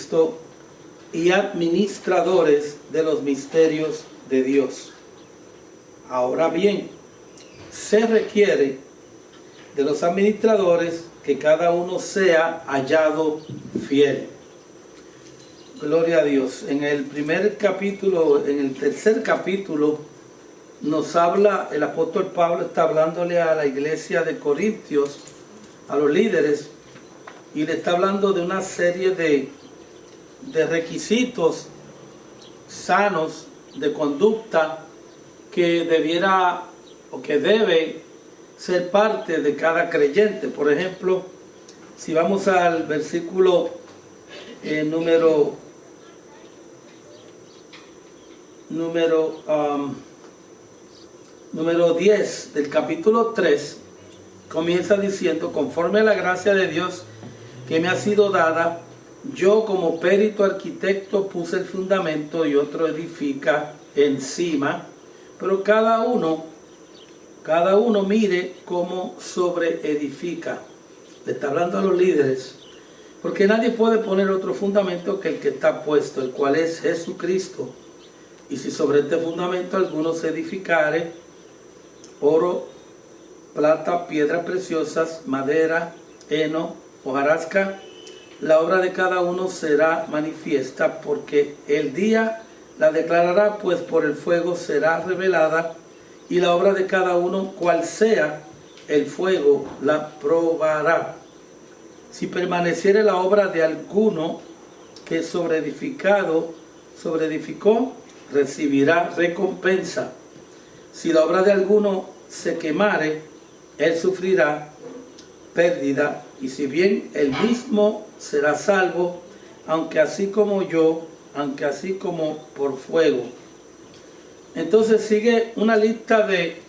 Cristo y administradores de los misterios de Dios. Ahora bien, se requiere de los administradores que cada uno sea hallado fiel. Gloria a Dios. En el tercer capítulo, nos habla, el apóstol Pablo está hablándole a la iglesia de Corintios, a los líderes, y le está hablando de una serie de requisitos sanos de conducta que debiera o que debe ser parte de cada creyente. Por ejemplo, si vamos al versículo número 10 del capítulo 3, comienza diciendo: conforme a la gracia de Dios que me ha sido dada, yo como perito arquitecto puse el fundamento y otro edifica encima, pero cada uno mire cómo sobreedifica. Le está hablando a los líderes, porque nadie puede poner otro fundamento que el que está puesto, el cual es Jesucristo. Y si sobre este fundamento alguno se edificare, oro, plata, piedras preciosas, madera, heno, hojarasca, la obra de cada uno será manifiesta, porque el día la declarará, pues por el fuego será revelada, y la obra de cada uno, cual sea, el fuego la probará. Si permaneciere la obra de alguno que sobreedificó, recibirá recompensa. Si la obra de alguno se quemare, él sufrirá pérdida, y si bien él mismo será salvo, aunque así como por fuego. Entonces sigue una lista de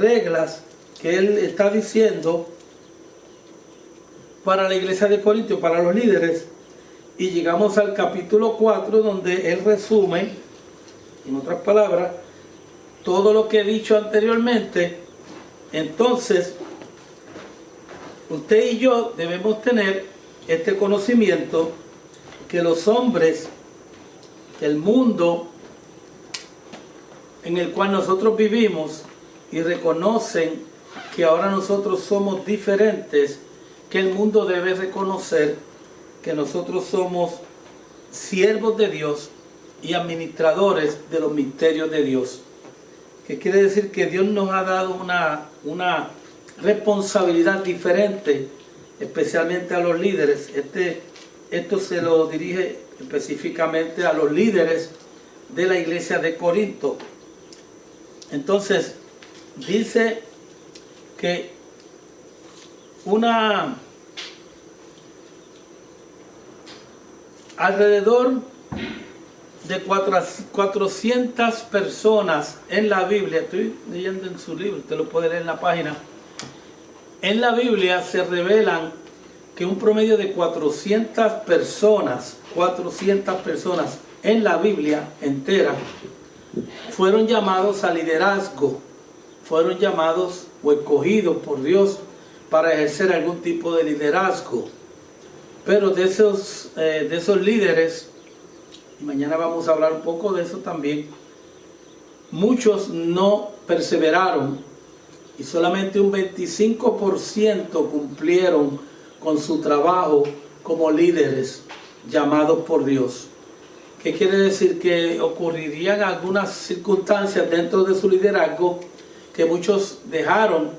reglas que él está diciendo para la iglesia de Corintios, para los líderes, y llegamos al capítulo 4, donde él resume, en otras palabras, todo lo que he dicho anteriormente. Entonces, usted y yo debemos tener este conocimiento, que los hombres, el mundo en el cual nosotros vivimos, y reconocen que ahora nosotros somos diferentes, que el mundo debe reconocer que nosotros somos siervos de Dios y administradores de los misterios de Dios. Que quiere decir que Dios nos ha dado una responsabilidad diferente, especialmente a los líderes. Esto se lo dirige específicamente a los líderes de la iglesia de Corinto. Entonces, dice que alrededor de 400 personas en la Biblia, estoy leyendo en su libro, usted lo puede leer en la página. En la Biblia se revelan que un promedio de 400 personas en la Biblia entera fueron llamados a liderazgo, fueron llamados o escogidos por Dios para ejercer algún tipo de liderazgo. Pero de esos líderes, y mañana vamos a hablar un poco de eso también, muchos no perseveraron y solamente un 25% cumplieron con su trabajo como líderes llamados por Dios. ¿Qué quiere decir? Que ocurrirían algunas circunstancias dentro de su liderazgo que muchos dejaron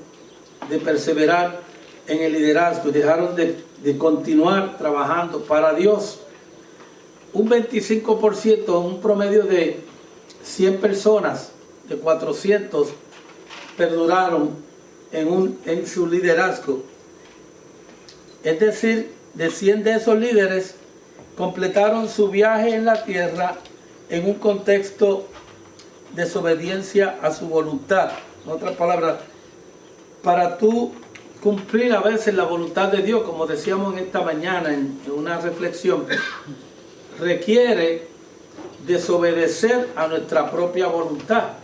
de perseverar en el liderazgo y dejaron de continuar trabajando para Dios. Un 25%, un promedio de 100 personas, de 400, perduraron en su liderazgo. Es decir, de 100 de esos líderes completaron su viaje en la tierra en un contexto de desobediencia a su voluntad. En otras palabras, para tú cumplir a veces la voluntad de Dios, como decíamos en esta mañana en una reflexión, requiere desobedecer a nuestra propia voluntad,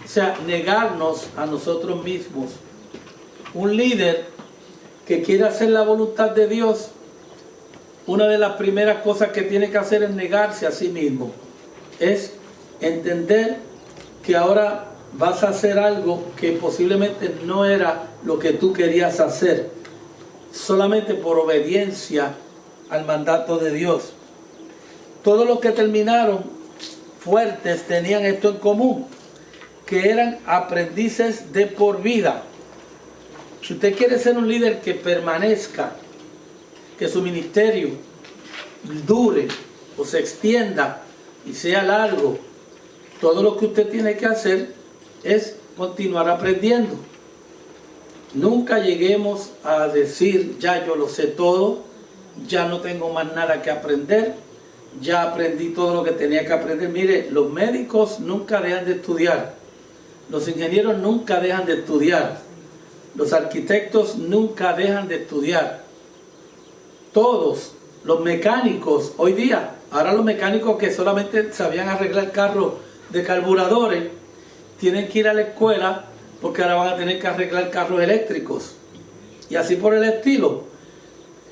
o sea, negarnos a nosotros mismos. Un líder que quiere hacer la voluntad de Dios una de las primeras cosas que tiene que hacer es negarse a sí mismo. Es entender que ahora vas a hacer algo que posiblemente no era lo que tú querías hacer, solamente por obediencia al mandato de Dios. Todos los que terminaron fuertes tenían esto en común, que eran aprendices de por vida. Si usted quiere ser un líder que permanezca, que su ministerio dure o se extienda y sea largo, todo lo que usted tiene que hacer es continuar aprendiendo. Nunca lleguemos a decir, ya yo lo sé todo, ya no tengo más nada que aprender, ya aprendí todo lo que tenía que aprender. Mire, los médicos nunca dejan de estudiar, los ingenieros nunca dejan de estudiar, los arquitectos nunca dejan de estudiar. Todos, los mecánicos, hoy día, ahora los mecánicos que solamente sabían arreglar carros de carburadores, tienen que ir a la escuela porque ahora van a tener que arreglar carros eléctricos. Y así por el estilo.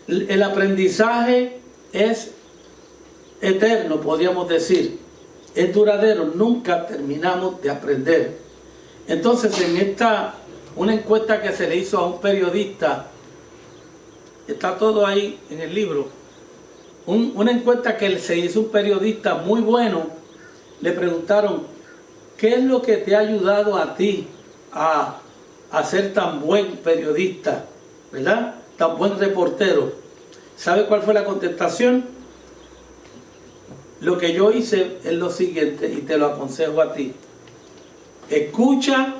El aprendizaje es eterno, podríamos decir. Es duradero, nunca terminamos de aprender. Entonces, en una encuesta que se le hizo a un periodista, está todo ahí en el libro, una encuesta que se hizo a un periodista muy bueno, le preguntaron, ¿qué es lo que te ha ayudado a ti a ser tan buen periodista, ¿verdad? Tan buen reportero? ¿Sabe cuál fue la contestación? Lo que yo hice es lo siguiente, y te lo aconsejo a ti. Escucha,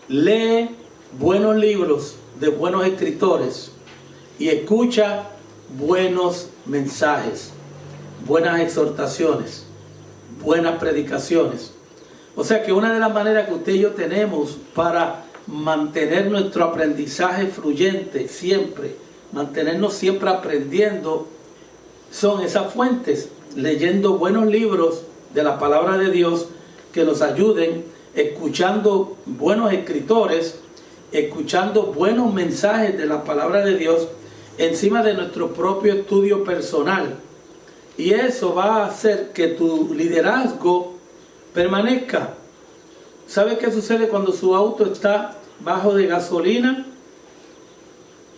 lee buenos libros de buenos escritores y escucha buenos mensajes, buenas exhortaciones, buenas predicaciones. O sea que una de las maneras que usted y yo tenemos para mantener nuestro aprendizaje fluyente siempre, mantenernos siempre aprendiendo, son esas fuentes, leyendo buenos libros de la palabra de Dios que nos ayuden, escuchando buenos escritores, escuchando buenos mensajes de la palabra de Dios encima de nuestro propio estudio personal. Y eso va a hacer que tu liderazgo permanezca. ¿Sabe qué sucede cuando su auto está bajo de gasolina?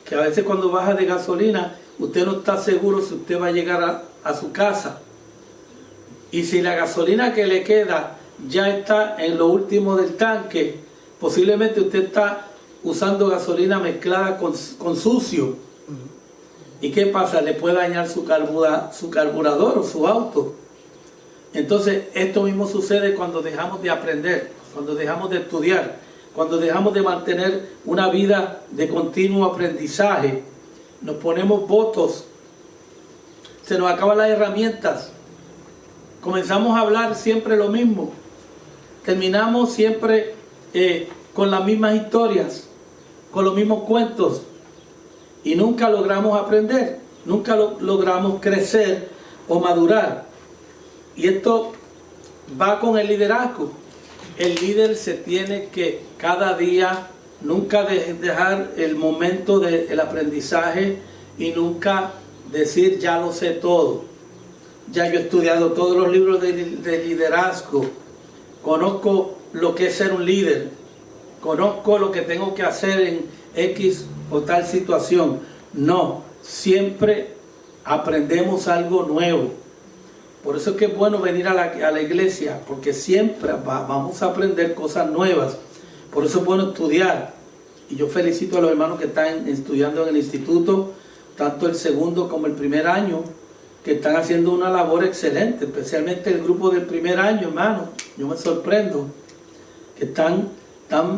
Que a veces cuando baja de gasolina usted no está seguro si usted va a llegar a su casa. Y si la gasolina que le queda ya está en lo último del tanque, posiblemente usted está usando gasolina mezclada con sucio. ¿Y qué pasa? Le puede dañar su carburador o su auto. Entonces, esto mismo sucede cuando dejamos de aprender, cuando dejamos de estudiar, cuando dejamos de mantener una vida de continuo aprendizaje. Nos ponemos votos, se nos acaban las herramientas, comenzamos a hablar siempre lo mismo, terminamos siempre con las mismas historias, con los mismos cuentos, y nunca logramos aprender, nunca logramos crecer o madurar. Y esto va con el liderazgo. El líder se tiene que cada día, nunca dejar el momento del aprendizaje y nunca decir ya lo sé todo. Ya yo he estudiado todos los libros de liderazgo, conozco lo que es ser un líder, conozco lo que tengo que hacer en X o tal situación. No, siempre aprendemos algo nuevo. Por eso es que es bueno venir a la iglesia, porque siempre vamos a aprender cosas nuevas. Por eso es bueno estudiar. Y yo felicito a los hermanos que están estudiando en el instituto, tanto el segundo como el primer año, que están haciendo una labor excelente, especialmente el grupo del primer año, hermano. Yo me sorprendo que están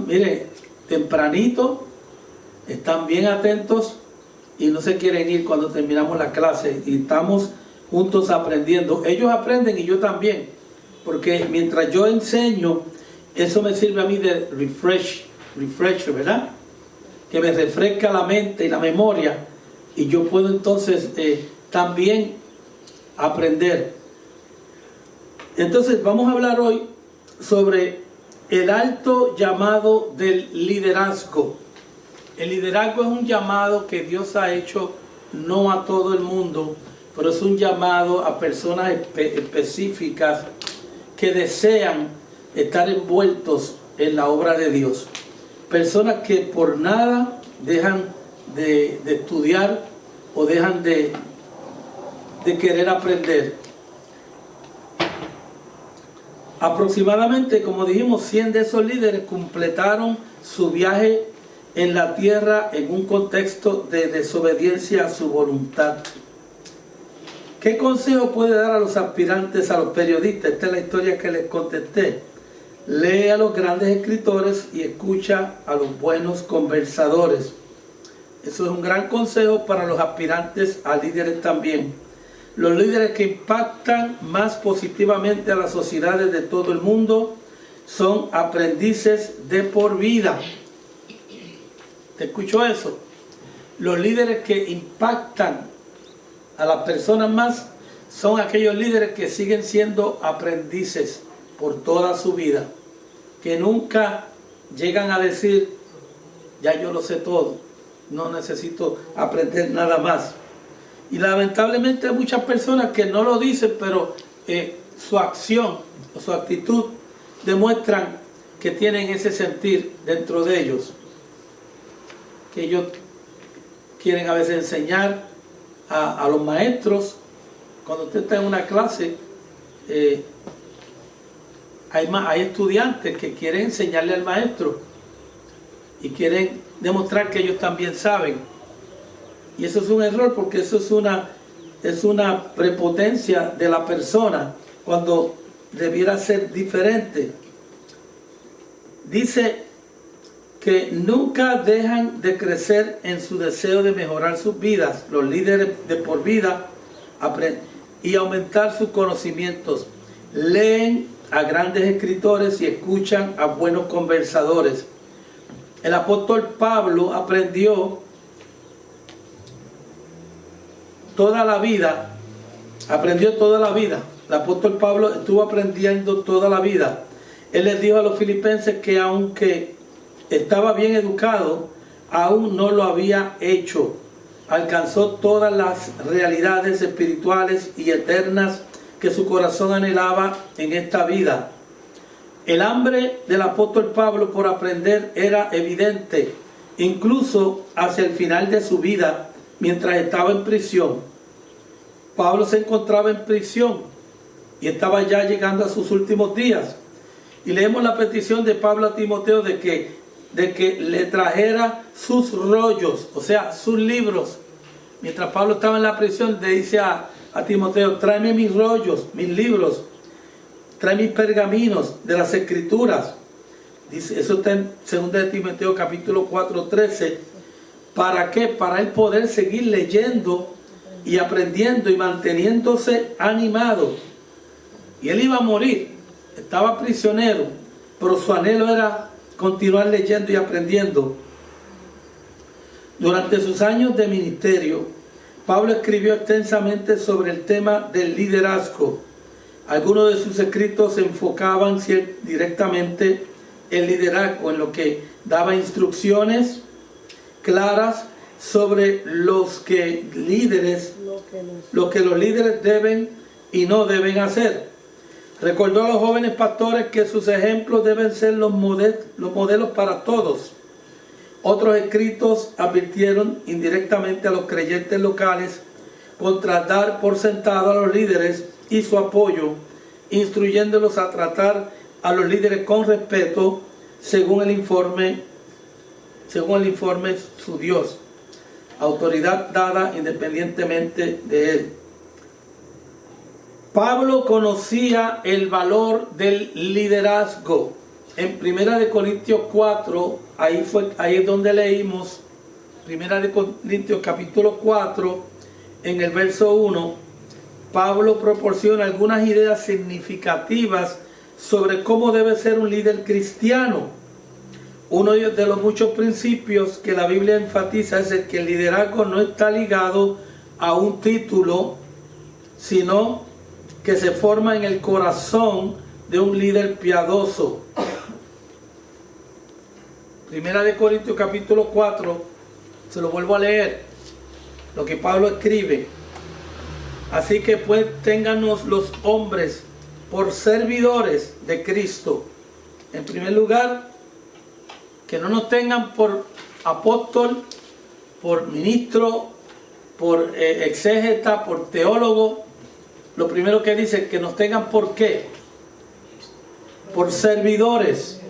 mire, tempranito, están bien atentos y no se quieren ir cuando terminamos la clase, y estamos juntos aprendiendo. Ellos aprenden y yo también, porque mientras yo enseño, eso me sirve a mí de refresh, ¿verdad? Que me refresca la mente y la memoria, y yo puedo entonces también aprender. Entonces vamos a hablar hoy sobre el alto llamado del liderazgo. El liderazgo es un llamado que Dios ha hecho no a todo el mundo, pero es un llamado a personas específicas que desean estar envueltos en la obra de Dios. Personas que por nada dejan de estudiar o dejan de querer aprender. Aproximadamente, como dijimos, 100 de esos líderes completaron su viaje en la tierra en un contexto de desobediencia a su voluntad. ¿Qué consejo puede dar a los aspirantes, a los periodistas? Esta es la historia que les contesté. Lee a los grandes escritores y escucha a los buenos conversadores. Eso es un gran consejo para los aspirantes a líderes también. Los líderes que impactan más positivamente a las sociedades de todo el mundo son aprendices de por vida. ¿Te escuchó eso? Los líderes que impactan a las personas más son aquellos líderes que siguen siendo aprendices por toda su vida, que nunca llegan a decir, ya yo lo sé todo, no necesito aprender nada más. Y lamentablemente hay muchas personas que no lo dicen, pero su acción o su actitud demuestran que tienen ese sentir dentro de ellos, que ellos quieren a veces enseñar a los maestros. Cuando usted está en una clase, hay estudiantes que quieren enseñarle al maestro y quieren demostrar que ellos también saben. Y eso es un error, porque eso es una prepotencia de la persona cuando debiera ser diferente. Dice que nunca dejan de crecer en su deseo de mejorar sus vidas, los líderes de por vida, y aumentar sus conocimientos. Leen a grandes escritores y escuchan a buenos conversadores. El apóstol Pablo aprendió toda la vida. El apóstol Pablo estuvo aprendiendo toda la vida. Él les dijo a los filipenses que aunque estaba bien educado, aún no lo había hecho. Alcanzó todas las realidades espirituales y eternas que su corazón anhelaba en esta vida. El hambre del apóstol Pablo por aprender era evidente, incluso hacia el final de su vida, mientras estaba en prisión. Pablo se encontraba en prisión y estaba ya llegando a sus últimos días. Y leemos la petición de Pablo a Timoteo de que le trajera sus rollos, o sea, sus libros. Mientras Pablo estaba en la prisión, le dice a Timoteo, tráeme mis rollos, mis libros, trae mis pergaminos de las escrituras. Dice, eso está en 2 de Timoteo capítulo 4:13. ¿Para qué? Para él poder seguir leyendo y aprendiendo y manteniéndose animado. Y él iba a morir, estaba prisionero, pero su anhelo era continuar leyendo y aprendiendo. Durante sus años de ministerio, Pablo escribió extensamente sobre el tema del liderazgo. Algunos de sus escritos se enfocaban directamente el liderazgo, en lo que daba instrucciones claras sobre lo que los líderes deben y no deben hacer. Recordó a los jóvenes pastores que sus ejemplos deben ser los modelos para todos. Otros escritos advirtieron indirectamente a los creyentes locales contra dar por sentado a los líderes y su apoyo, instruyéndolos a tratar a los líderes con respeto, según el informe su Dios, autoridad dada independientemente de él. Pablo conocía el valor del liderazgo. En 1 Corintios 4, ahí es donde leímos, 1 Corintios capítulo 4, en el verso 1, Pablo proporciona algunas ideas significativas sobre cómo debe ser un líder cristiano. Uno de los muchos principios que la Biblia enfatiza es el que el liderazgo no está ligado a un título, sino que se forma en el corazón de un líder piadoso. 1 Corintios capítulo 4, se lo vuelvo a leer. lo que Pablo escribe. Así que pues téngannos los hombres por servidores de Cristo. En primer lugar, que no nos tengan por apóstol, por ministro, por exégeta, por teólogo. Lo primero que dice, que nos tengan por qué. Por servidores.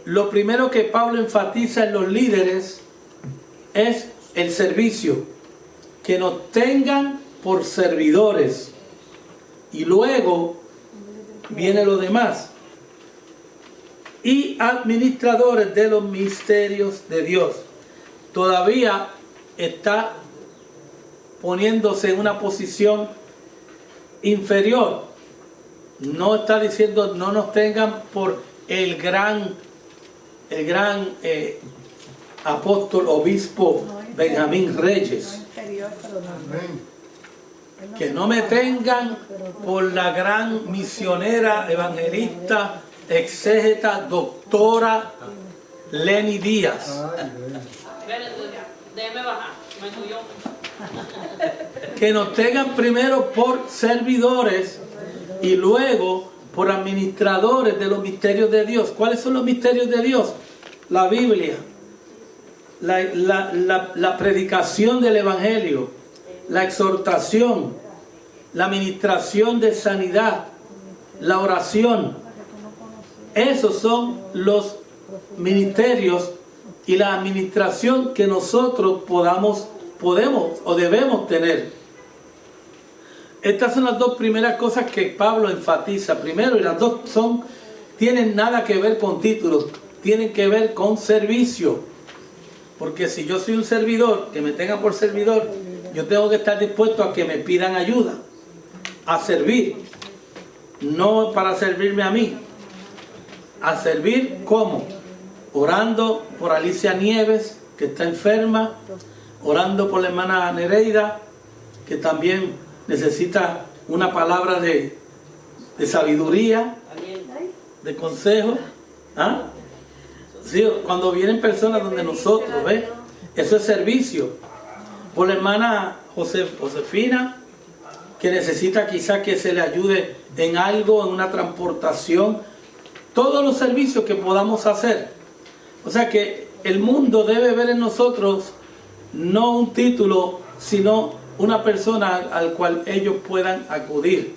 Lo primero que Pablo enfatiza en los líderes es el servicio. Que nos tengan por servidores. Y luego viene lo demás. Y administradores de los misterios de Dios. Todavía está poniéndose en una posición inferior. No está diciendo no nos tengan por el gran apóstol, obispo Benjamín Reyes. Que no me tengan por la gran misionera, evangelista, exégeta, doctora Lenny Díaz. Déjeme bajar, me subió. Que nos tengan primero por servidores y luego por administradores de los misterios de Dios. ¿Cuáles son los misterios de Dios? La Biblia, la predicación del Evangelio, la exhortación, la administración de sanidad, la oración. Esos son los ministerios y la administración que nosotros podemos o debemos tener. Estas son las dos primeras cosas que Pablo enfatiza. Primero, y las dos tienen nada que ver con títulos, tienen que ver con servicio. Porque si yo soy un servidor, que me tengan por servidor, yo tengo que estar dispuesto a que me pidan ayuda, a servir. No para servirme a mí. A servir, ¿cómo? Orando por Alicia Nieves, que está enferma, orando por la hermana Nereida, que también necesita una palabra de sabiduría, de consejo. ¿Ah? Sí, cuando vienen personas donde nosotros, ¿ves? Eso es servicio. Por la hermana Josefina, que necesita quizás que se le ayude en algo, en una transportación. Todos los servicios que podamos hacer. O sea que el mundo debe ver en nosotros no un título, sino una persona al cual ellos puedan acudir.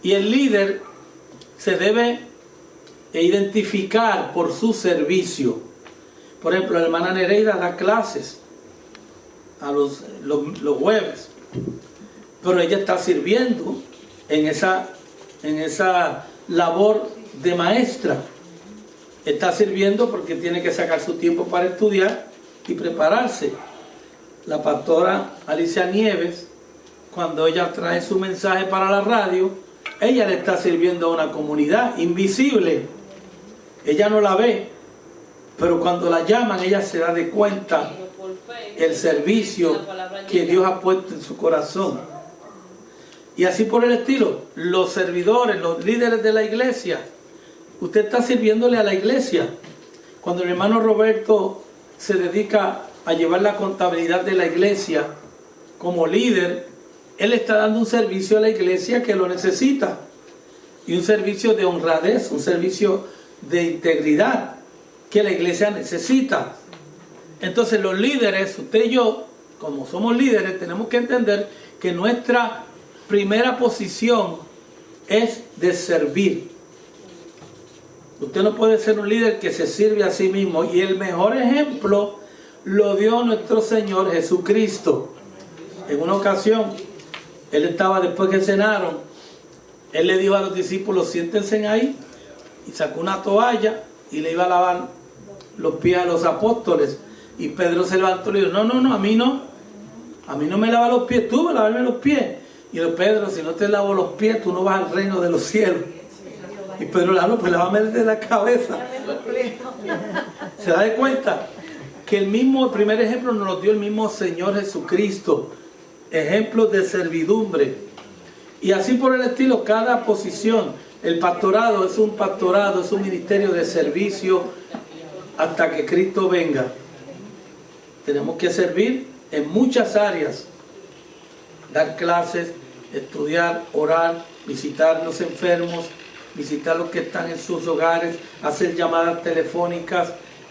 Y el líder se debe identificar por su servicio. Por ejemplo, la hermana Nereida da clases a los jueves, pero ella está sirviendo en esa labor de maestra. Está sirviendo porque tiene que sacar su tiempo para estudiar y prepararse. La pastora Alicia Nieves, cuando ella trae su mensaje para la radio, ella le está sirviendo a una comunidad invisible. Ella no la ve, pero cuando la llaman ella se da de cuenta el servicio que Dios ha puesto en su corazón. Y así por el estilo, los servidores, los líderes de la iglesia, usted está sirviéndole a la iglesia. Cuando el hermano Roberto se dedica a llevar la contabilidad de la iglesia como líder, él está dando un servicio a la iglesia que lo necesita. Y un servicio de honradez, un servicio de integridad que la iglesia necesita. Entonces los líderes, usted y yo, como somos líderes, tenemos que entender que nuestra primera posición es de servir. Usted no puede ser un líder que se sirve a sí mismo. Y el mejor ejemplo lo dio nuestro Señor Jesucristo. En una ocasión, Él estaba, después que cenaron, Él le dijo a los discípulos, siéntense ahí. Y sacó una toalla y le iba a lavar los pies a los apóstoles. Y Pedro se levantó y le dijo, no, a mí no. A mí no me lava los pies, tú vas a lavarme los pies. Y yo, Pedro, si no te lavo los pies, tú no vas al reino de los cielos. Y Pedro le dijo, pues lávame desde la cabeza. ¿Se da de cuenta? Que el primer ejemplo nos lo dio el mismo Señor Jesucristo. Ejemplos de servidumbre. Y así por el estilo, cada posición. El pastorado, es un ministerio de servicio hasta que Cristo venga. Tenemos que servir en muchas áreas, dar clases, estudiar, orar, visitar los enfermos, visitar los que están en sus hogares, hacer llamadas telefónicas,